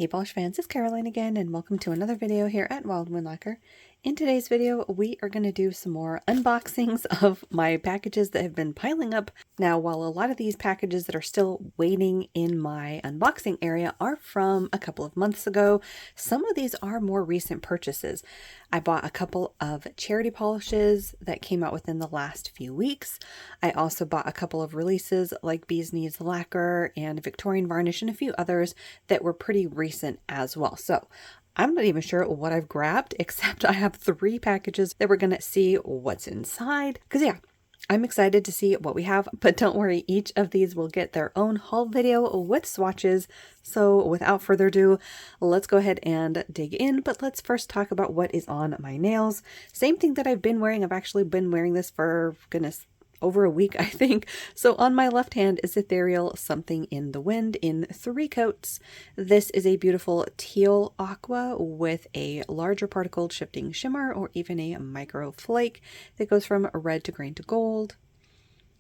Hey Polish fans, it's Caroline again, and welcome to another video here at Wild Wind Lacquer. In today's video, we are going to do some more unboxings of my packages that have been piling up. Now, while a lot of these packages that are still waiting in my unboxing area are from a couple of months ago, some of these are more recent purchases. I bought a couple of charity polishes that came out within the last few weeks. I also bought a couple of releases like Bees Knees Lacquer and Victorian Varnish and a few others that were pretty recent as well. So I'm not even sure what I've grabbed, except I have 3 packages that we're going to see what's inside. Because yeah, I'm excited to see what we have, but don't worry, each of these will get their own haul video with swatches. So without further ado, let's go ahead and dig in, but let's first talk about what is on my nails. Same thing that I've been wearing. I've actually been wearing this for, goodness, over a week, I think. So on my left hand is Ethereal Something in the Wind in 3 coats. This is a beautiful teal aqua with a larger particled shifting shimmer or even a micro flake that goes from red to green to gold.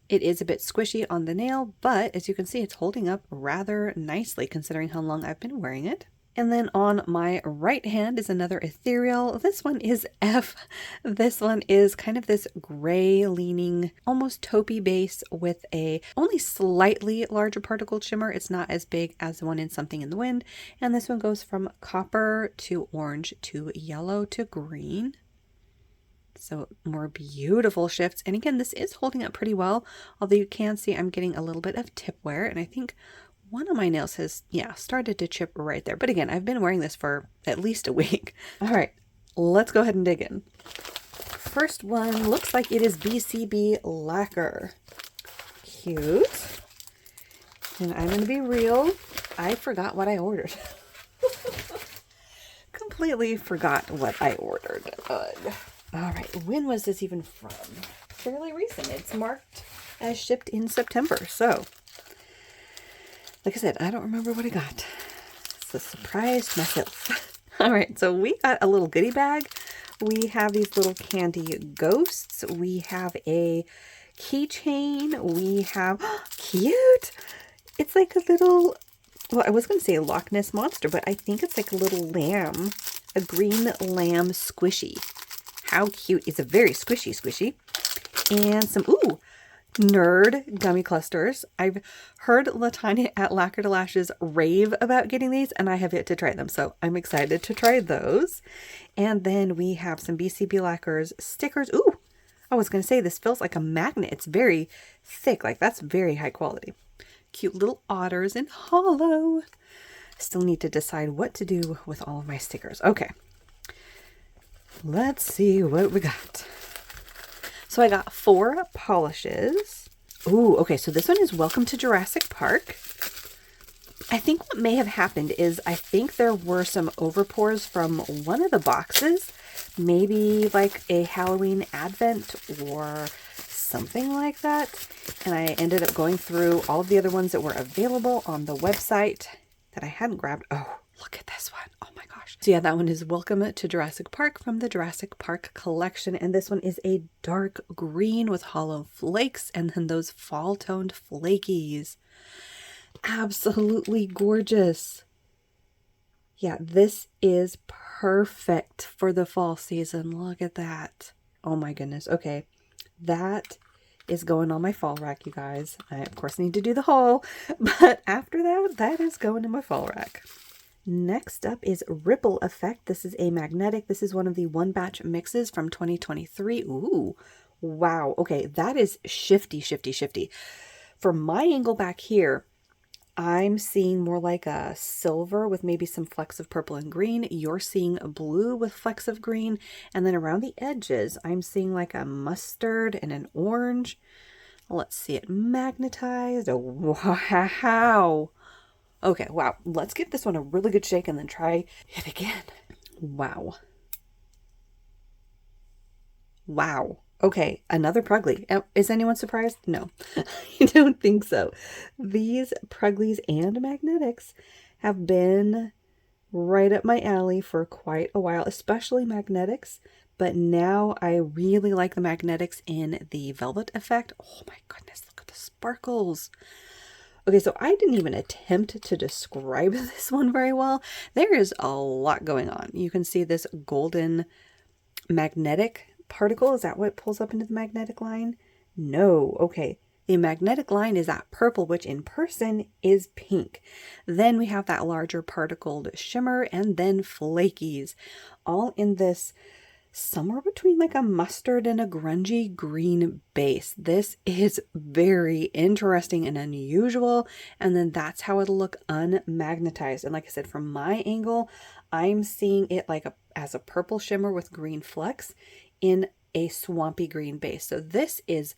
It is a bit squishy on the nail, but as you can see, it's holding up rather nicely considering how long I've been wearing it. And then on my right hand is another Ethereal. This one is F. This one is kind of this gray leaning, almost taupey base with a only slightly larger particled shimmer. It's not as big as the one in Something in the Wind. And this one goes from copper to orange to yellow to green. So more beautiful shifts. And again, this is holding up pretty well, although you can see I'm getting a little bit of tip wear, and I think one of my nails has, started to chip right there. But again, I've been wearing this for at least a week. All right, let's go ahead and dig in. First one looks like it is BCB Lacquer. Cute. And I'm going to be real. I forgot what I ordered. Completely forgot what I ordered. All right, when was this even from? Fairly recent. It's marked as shipped in September, so like I said, I don't remember what I got. It's a surprise to myself. All right, so we got a little goodie bag. We have these little candy ghosts. We have a keychain. We have, cute! It's like a little, well, I was going to say a Loch Ness monster, but I think it's like a little lamb, a green lamb squishy. How cute. It's a very squishy. And some, nerd gummy clusters. I've heard Latanya at Lacquer to Lashes rave about getting these, and I have yet to try them, so I'm excited to try those. And then we have some BCB Lacquers stickers. Ooh, I was going to say this feels like a magnet. It's very thick, like that's very high quality. Cute little otters in hollow. Still need to decide what to do with all of my stickers. Okay, let's see what we got. So I got 4 polishes. Ooh, okay, so this one is Welcome to Jurassic Park. I think what may have happened is I think there were some overpours from one of the boxes, maybe like a Halloween advent or something like that. And I ended up going through all of the other ones that were available on the website that I hadn't grabbed. Oh, look at this one. Oh my gosh. So yeah, that one is Welcome to Jurassic Park from the Jurassic Park collection. And this one is a dark green with hollow flakes and then those fall toned flakies. Absolutely gorgeous. Yeah, this is perfect for the fall season. Look at that. Oh my goodness. Okay, that is going on my fall rack, you guys. I of course need to do the haul, but after that, that is going in my fall rack. Next up is Ripple Effect. This is a magnetic. This is one of the one batch mixes from 2023. Ooh, wow. Okay, that is shifty. For my angle back here, I'm seeing more like a silver with maybe some flecks of purple and green. You're seeing a blue with flecks of green. And then around the edges, I'm seeing like a mustard and an orange. Let's see it magnetized. Oh, wow. Okay, wow. Let's give this one a really good shake and then try it again. Wow. Wow. Okay, another Pruggly. Is anyone surprised? No, I don't think so. These Prugglies and magnetics have been right up my alley for quite a while, especially magnetics. But now I really like the magnetics in the Velvet Effect. Oh my goodness, look at the sparkles. Okay, so I didn't even attempt to describe this one very well. There is a lot going on. You can see this golden magnetic particle. Is that what pulls up into the magnetic line? No. Okay. The magnetic line is that purple, which in person is pink. Then we have that larger particled shimmer and then flakies, all in this somewhere between like a mustard and a grungy green base. This is very interesting and unusual. And then that's how it'll look unmagnetized. And like I said, from my angle, I'm seeing it like as a purple shimmer with green flecks in a swampy green base. So this is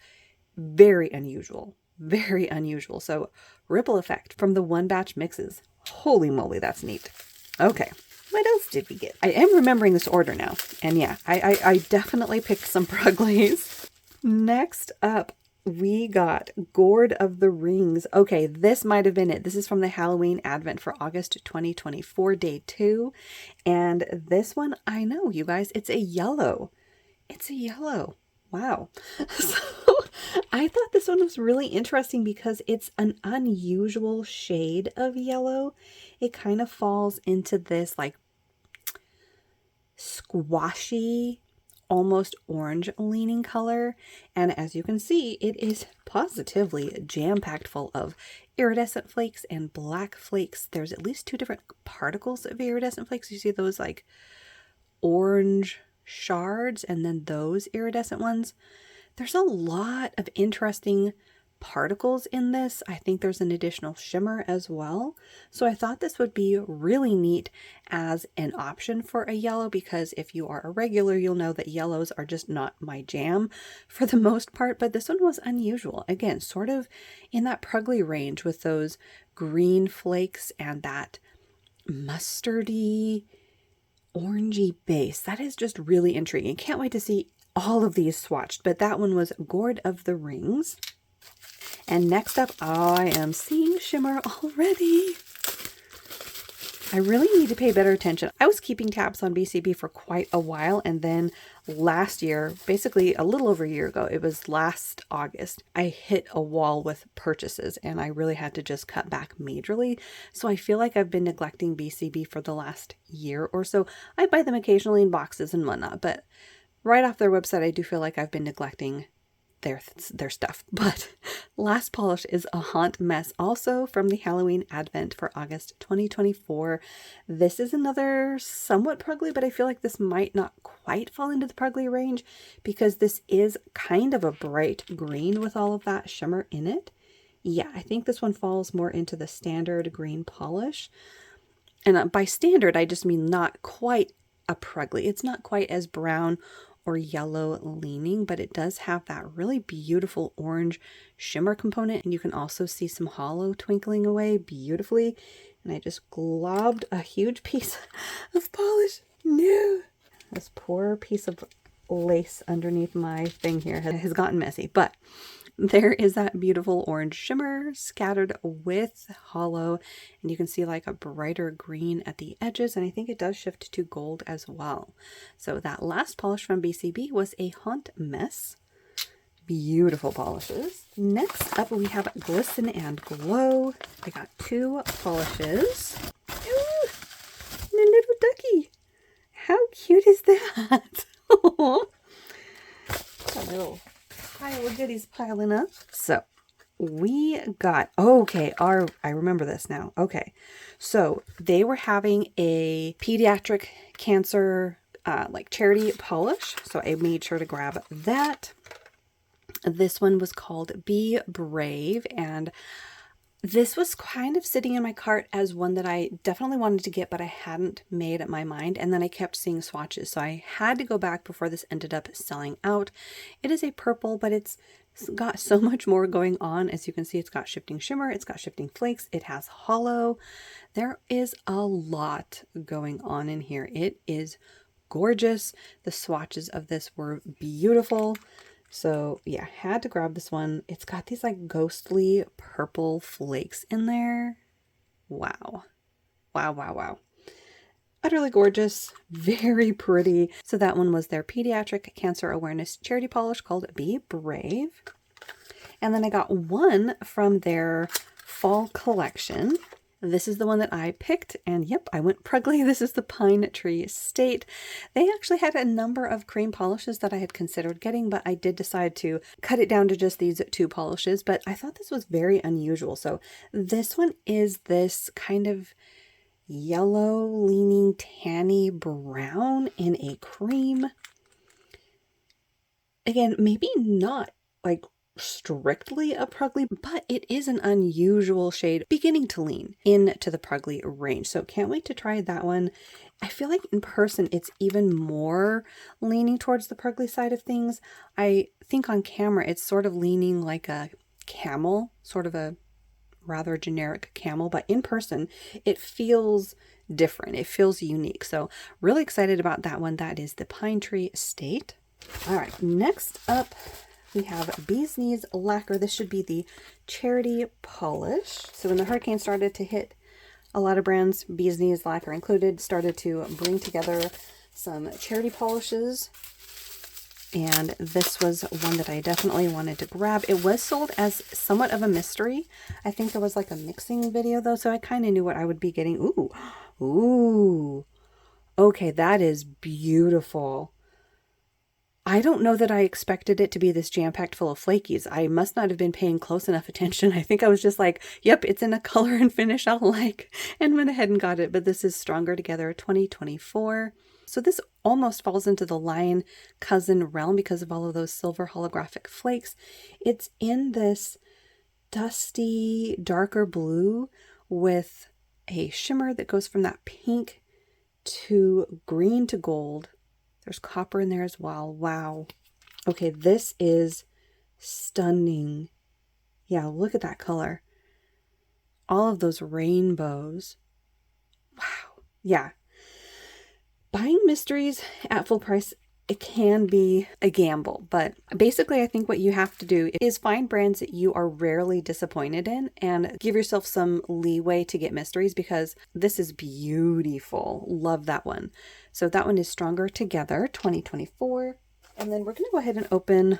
very unusual, very unusual. So ripple effect from the one batch mixes. Holy moly, that's neat. Okay. What else did we get? I am remembering this order now. And yeah, I definitely picked some Pruglies. Next up, we got Gourd of the Rings. Okay, this might have been it. This is from the Halloween Advent for August 2024, day 2. And this one, I know, you guys, it's a yellow. It's a yellow. Wow. So I thought this one was really interesting because it's an unusual shade of yellow. It kind of falls into this like squashy, almost orange leaning color. And as you can see, it is positively jam-packed full of iridescent flakes and black flakes. There's at least 2 different particles of iridescent flakes. You see those like orange shards and then those iridescent ones. There's a lot of interesting particles in this. I think there's an additional shimmer as well. So I thought this would be really neat as an option for a yellow, because if you are a regular, you'll know that yellows are just not my jam for the most part, but this one was unusual. Again, sort of in that Prugly range with those green flakes and that mustardy, orangey base. That is just really intriguing. Can't wait to see all of these swatched, but that one was Gourd of the Rings. And next up, I am seeing shimmer already. I really need to pay better attention. I was keeping tabs on BCB for quite a while, and then last year, basically a little over a year ago, it was last August, I hit a wall with purchases and I really had to just cut back majorly. So I feel like I've been neglecting BCB for the last year or so. I buy them occasionally in boxes and whatnot, but right off their website, I do feel like I've been neglecting their stuff. But last polish is a Haunt Mess, also from the Halloween Advent for August 2024. This is another somewhat Prugly, but I feel like this might not quite fall into the Prugly range because this is kind of a bright green with all of that shimmer in it. Yeah, I think this one falls more into the standard green polish. And by standard, I just mean not quite a Prugly. It's not quite as brown or yellow leaning, but it does have that really beautiful orange shimmer component. And you can also see some hollow twinkling away beautifully. And I just globbed a huge piece of polish. No! This poor piece of lace underneath my thing here has gotten messy, but there is that beautiful orange shimmer scattered with hollow, and you can see like a brighter green at the edges, and I think it does shift to gold as well. So that last polish from BCB was a Haunt Mess. Beautiful polishes. Next up we have Glisten and Glow. I got 2 polishes. Ooh, and a little ducky. How cute is that? A little pile of goodies piling up. So we got, okay, I remember this now. Okay, so they were having a pediatric cancer like charity polish, so I made sure to grab that. This one was called Be Brave, and this was kind of sitting in my cart as one that I definitely wanted to get, but I hadn't made up my mind. And then I kept seeing swatches, so I had to go back before this ended up selling out. It is a purple, but it's got so much more going on. As you can see, it's got shifting shimmer, it's got shifting flakes, it has hollow. There is a lot going on in here. It is gorgeous. The swatches of this were beautiful. So yeah, had to grab this one. It's got these like ghostly purple flakes in there. Wow. Wow, wow, wow. Utterly gorgeous, very pretty. So that one was their Pediatric Cancer Awareness Charity Polish called Be Brave. And then I got one from their fall collection. This is the one that I picked, and yep, I went Pruggly. This is the Pine Tree State. They actually had a number of cream polishes that I had considered getting, but I did decide to cut it down to just these 2 polishes, but I thought this was very unusual. So this one is this kind of yellow leaning tanny brown in a cream. Again, maybe not like strictly a Pruggly, but it is an unusual shade beginning to lean into the Pruggly range. So can't wait to try that one. I feel like in person it's even more leaning towards the Pruggly side of things. I think on camera it's sort of leaning like a camel, sort of a rather generic camel, but in person it feels different. It feels unique. So really excited about that one. That is the Pine Tree Estate. All right, next up we have Bee's Knees Lacquer. This should be the Charity Polish. So when the hurricane started to hit, a lot of brands, Bee's Knees Lacquer included, started to bring together some charity polishes. And this was one that I definitely wanted to grab. It was sold as somewhat of a mystery. I think there was like a mixing video though, so I kind of knew what I would be getting. Ooh, ooh. Okay, that is beautiful. I don't know that I expected it to be this jam-packed full of flakies. I must not have been paying close enough attention. I think I was just like, yep, it's in a color and finish I'll like, and went ahead and got it. But this is Stronger Together 2024. So this almost falls into the Lion Cousin realm because of all of those silver holographic flakes. It's in this dusty, darker blue with a shimmer that goes from that pink to green to gold. There's copper in there as well. Wow. Okay, this is stunning. Yeah, look at that color. All of those rainbows. Wow. Yeah. Buying mysteries at full price, it can be a gamble, but basically I think what you have to do is find brands that you are rarely disappointed in and give yourself some leeway to get mysteries, because this is beautiful. Love that one. So that one is Stronger Together 2024. And then we're going to go ahead and open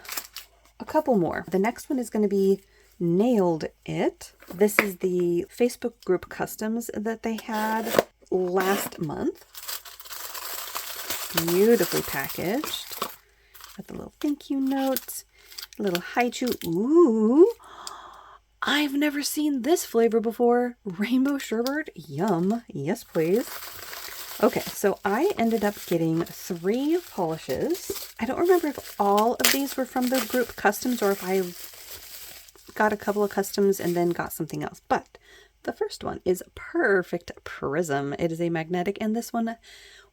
a couple more. The next one is going to be Nailed It. This is the Facebook group customs that they had last month. Beautifully packaged. Got the little thank you notes, a little haichu. Ooh, I've never seen this flavor before. Rainbow sherbet. Yum. Yes, please. Okay, so I ended up getting 3 polishes. I don't remember if all of these were from the group customs or if I got a couple of customs and then got something else. But the first one is Perfect Prism. It is a magnetic, and this one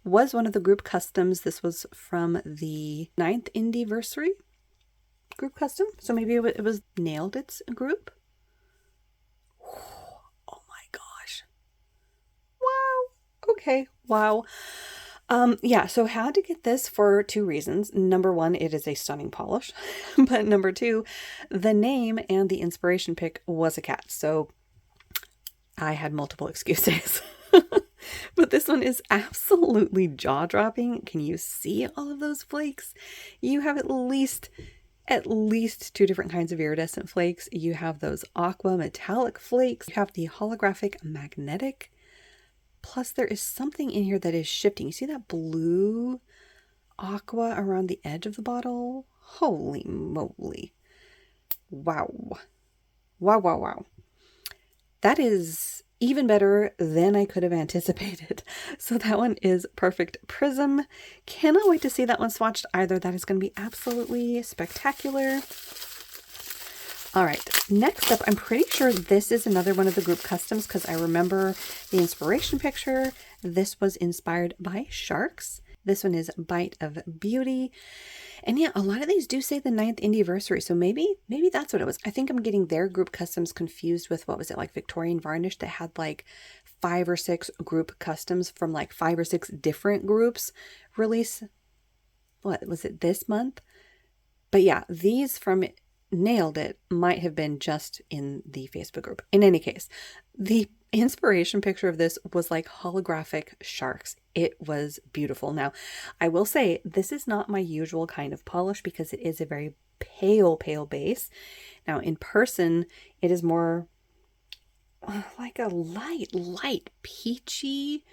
was one of the group customs. This was from the 9th Indieversary group custom. So maybe it was Nailed It's group. Oh my gosh. Wow. Okay. Wow. Yeah, so had to get this for 2 reasons. Number 1, it is a stunning polish. But number 2, the name and the inspiration pick was a cat. So I had multiple excuses. But this one is absolutely jaw-dropping. Can you see all of those flakes? You have at least 2 different kinds of iridescent flakes. You have those aqua metallic flakes. You have the holographic magnetic. Plus there is something in here that is shifting. You see that blue aqua around the edge of the bottle? Holy moly. Wow. Wow, wow, wow. That is even better than I could have anticipated. So that one is Perfect Prism. Cannot wait to see that one swatched either. That is going to be absolutely spectacular. All right, next up, I'm pretty sure this is another one of the group customs because I remember the inspiration picture. This was inspired by sharks. This one is Bite of Beauty. And yeah, a lot of these do say the 9th Indieversary, so maybe that's what it was. I think I'm getting their group customs confused with, what was it, like Victorian Varnish that had like 5 or 6 group customs from like 5 or 6 different groups release. What was it, this month? But yeah, these from Nailed It might have been just in the Facebook group. In any case, the inspiration picture of this was like holographic sharks. It was beautiful. Now, I will say this is not my usual kind of polish because it is a very pale base. Now, in person, it is more like a light peachy,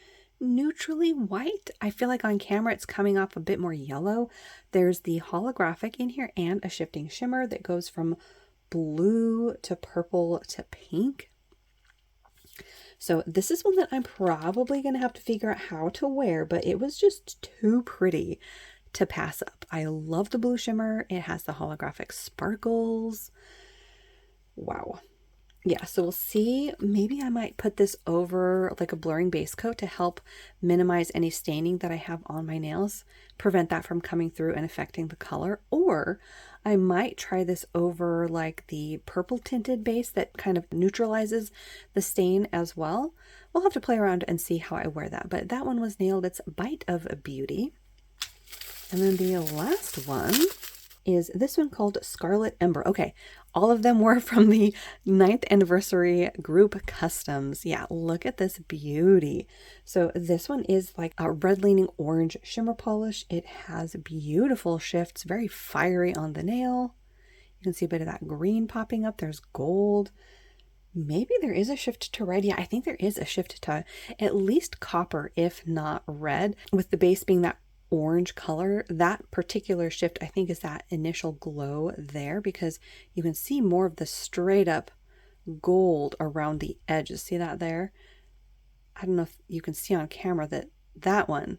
neutrally white. I feel like on camera it's coming off a bit more yellow. There's the holographic in here and a shifting shimmer that goes from blue to purple to pink. So this is one that I'm probably going to have to figure out how to wear, but it was just too pretty to pass up. I love the blue shimmer. It has the holographic sparkles. Wow. Yeah, so we'll see. Maybe I might put this over like a blurring base coat to help minimize any staining that I have on my nails, prevent that from coming through and affecting the color. Or I might try this over like the purple tinted base that kind of neutralizes the stain as well. We'll have to play around and see how I wear that. But that one was nailed. It's Bite of Beauty. And then the last one is this one called Scarlet Ember. Okay, all of them were from the 9th anniversary group customs. Yeah, look at this beauty. So this one is like a red leaning orange shimmer polish. It has beautiful shifts, very fiery on the nail. You can see a bit of that green popping up. There's gold. Maybe there is a shift to red. Yeah, I think there is a shift to at least copper, if not red, with the base being that orange color. That particular shift I think is that initial glow there, because you can see more of the straight up gold around the edges. See that there? I don't know if you can see on camera that that one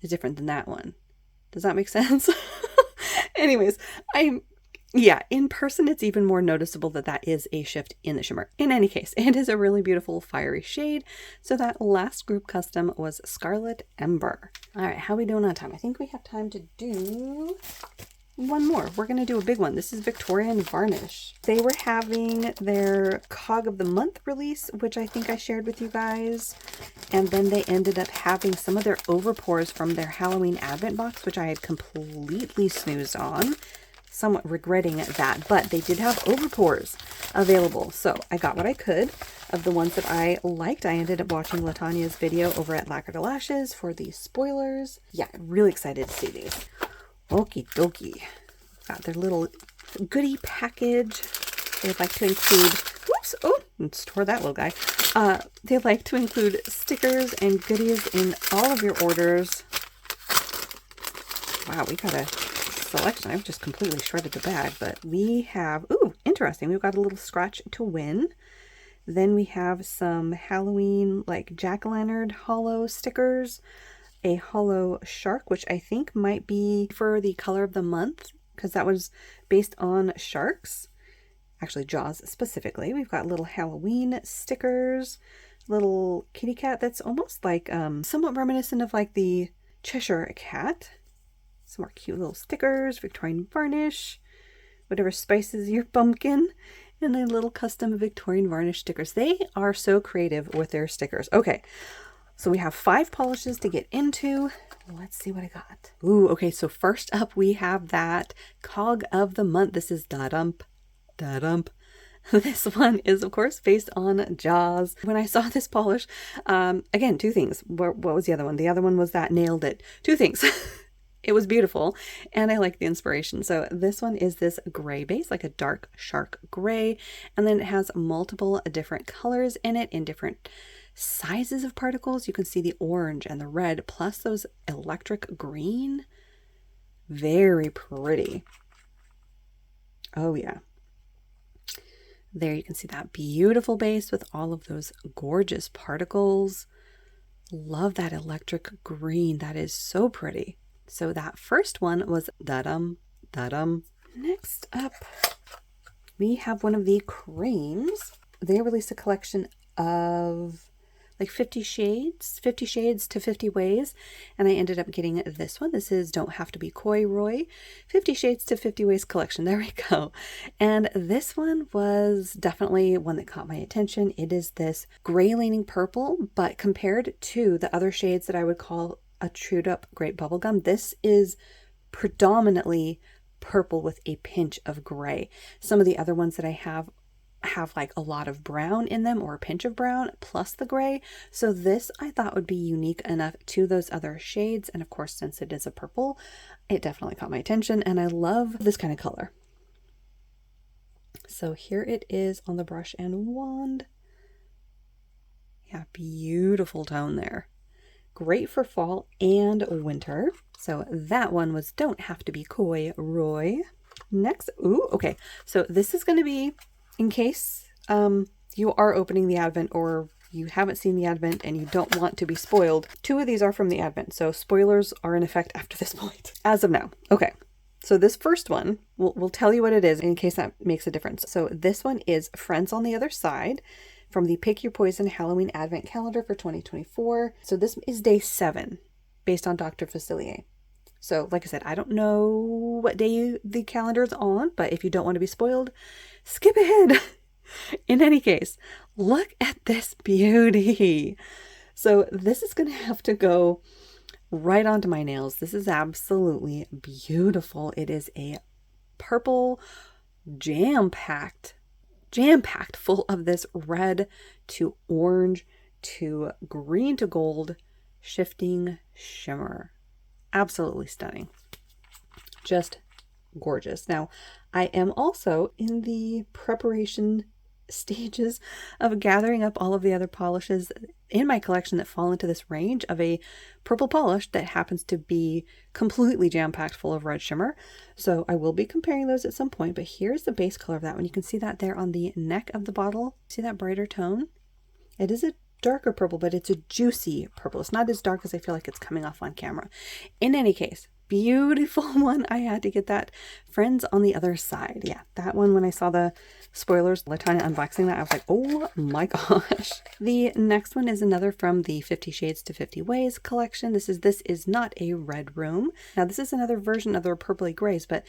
is different than that one. Does that make sense? Anyways, yeah, in person it's even more noticeable that that is a shift in the shimmer. In any case, it is a really beautiful fiery shade. So that last group custom was Scarlet Ember. All right, how are we doing on time? I think we have time to do one more. We're going to do a big one. This is Victorian Varnish. They were having their Cog of the Month release, which I think I shared with you guys. And then they ended up having some of their overpours from their Halloween Advent box, which I had completely snoozed on. Somewhat regretting that, but they did have overpours available. So I got what I could of the ones that I liked. I ended up watching Latanya's video over at Lacquer to Lashes for the spoilers. Yeah, really excited to see these. Okie dokie. Got their little goodie package. They'd like to include, whoops, oh, let's tore that little guy. They like to include stickers and goodies in all of your orders. Wow, we got a selection. I've just completely shredded the bag, but we have, ooh, interesting. We've got a little scratch to win. Then we have some Halloween, like jack-o'-lantern hollow stickers, a hollow shark, which I think might be for the color of the month, because that was based on sharks, actually Jaws specifically. We've got little Halloween stickers, little kitty cat that's almost like somewhat reminiscent of like the Cheshire cat. Some more cute little stickers, Victorian Varnish, whatever spices your pumpkin, and a little custom Victorian Varnish stickers. They are so creative with their stickers. Okay, so we have 5 polishes to get into. Let's see what I got. Ooh, okay, so first up we have that Cog of the Month. This is da-dump, da-dump. This one is, of course, based on Jaws. When I saw this polish, again, 2 things. What was the other one? The other one was that nailed it. 2 things. It was beautiful, and I like the inspiration. So this one is this gray base, like a dark shark gray, and then it has multiple different colors in it in different sizes of particles. You can see the orange and the red, plus those electric green. Very pretty. Oh yeah. There you can see that beautiful base with all of those gorgeous particles. Love that electric green. That is so pretty. So that first one was da-dum, da-dum. Next up, we have one of the creams. They released a collection of like 50 shades to 50 ways. And I ended up getting this one. This is Don't Have to Be Coy Roy, 50 Shades to 50 Ways collection. There we go. And this one was definitely one that caught my attention. It is this gray leaning purple, but compared to the other shades that I would call a chewed up grape bubblegum, this is predominantly purple with a pinch of gray. Some of the other ones that I have like a lot of brown in them, or a pinch of brown plus the gray. So this I thought would be unique enough to those other shades. And of course, since it is a purple, it definitely caught my attention, and I love this kind of color. So here it is on the brush and wand. Yeah, beautiful tone there. Great for fall and winter. So that one was Don't Have to Be Coy, Roy. Next, ooh, okay. So this is going to be in case you are opening the Advent or you haven't seen the Advent and you don't want to be spoiled. 2 of these are from the Advent, so spoilers are in effect after this point. As of now. Okay. So this first one, we'll tell you what it is in case that makes a difference. So this one is Friends on the Other Side from the Pick Your Poison Halloween Advent Calendar for 2024. So this is day 7 based on Dr. Facilier. So like I said, I don't know what day the calendar is on, but if you don't want to be spoiled, skip ahead. In any case, look at this beauty. So this is going to have to go right onto my nails. This is absolutely beautiful. It is a purple jam-packed full of this red to orange to green to gold shifting shimmer. Absolutely stunning. Just gorgeous. Now, I am also in the preparation stages of gathering up all of the other polishes in my collection that fall into this range of a purple polish that happens to be completely jam-packed full of red shimmer. So I will be comparing those at some point, but here's the base color of that one. You can see that there on the neck of the bottle. See that brighter tone? It is a darker purple, but it's a juicy purple. It's not as dark as I feel like it's coming off on camera. In any case, beautiful one. I had to get that. Friends on the Other Side. Yeah, that one, when I saw the spoilers, Latanya unboxing that, I was like, oh my gosh. The next one is another from the 50 Shades to 50 Ways collection. This is Not a Red Room. Now, this is another version of their purpley grays, but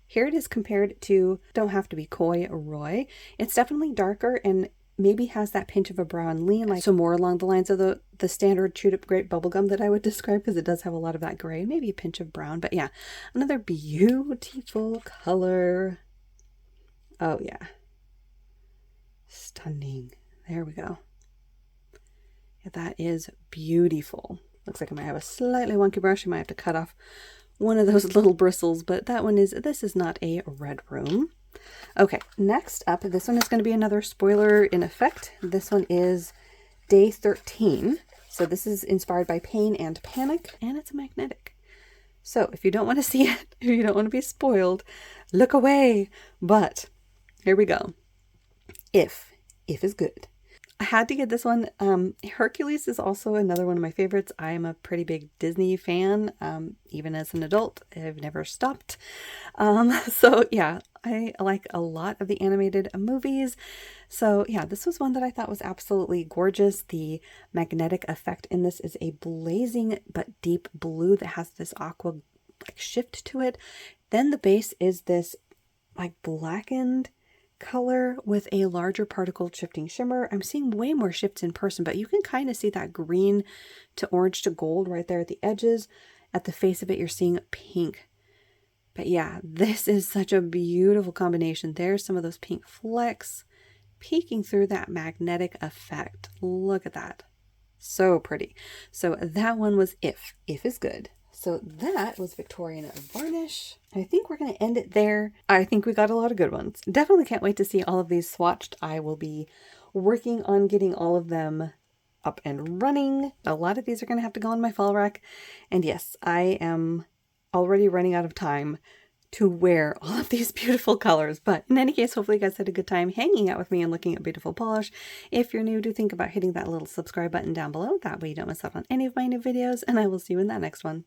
here it is compared to Don't Have to Be Coy, Roy. It's definitely darker and maybe has that pinch of a brown lean, like so more along the lines of the standard chewed up grape bubblegum that I would describe, because it does have a lot of that gray, maybe a pinch of brown. But yeah, another beautiful color. Oh yeah, stunning. There we go. Yeah, that is beautiful. Looks like I might have a slightly wonky brush. I might have to cut off one of those little bristles, but that one is, this is Not a Red Room. Okay, next up, this one is going to be another spoiler in effect. This one is day 13. So this is inspired by Pain and Panic, and it's a magnetic. So if you don't want to see it, if you don't want to be spoiled, look away. But here we go. If is good. I had to get this one. Hercules is also another one of my favorites. I am a pretty big Disney fan. Even as an adult, I've never stopped. So yeah, I like a lot of the animated movies. So yeah, this was one that I thought was absolutely gorgeous. The magnetic effect in this is a blazing but deep blue that has this aqua like shift to it. Then the base is this like blackened color with a larger particle shifting shimmer. I'm seeing way more shifts in person, but you can kind of see that green to orange to gold right there at the edges. At the face of it, you're seeing pink. But yeah, this is such a beautiful combination. There's some of those pink flecks peeking through that magnetic effect. Look at that. So pretty. So that one was If is good. So that was Victorian Varnish. I think we're going to end it there. I think we got a lot of good ones. Definitely can't wait to see all of these swatched. I will be working on getting all of them up and running. A lot of these are going to have to go on my fall rack. And yes, I am already running out of time to wear all of these beautiful colors. But in any case, hopefully you guys had a good time hanging out with me and looking at beautiful polish. If you're new, do think about hitting that little subscribe button down below. That way you don't miss out on any of my new videos. And I will see you in that next one.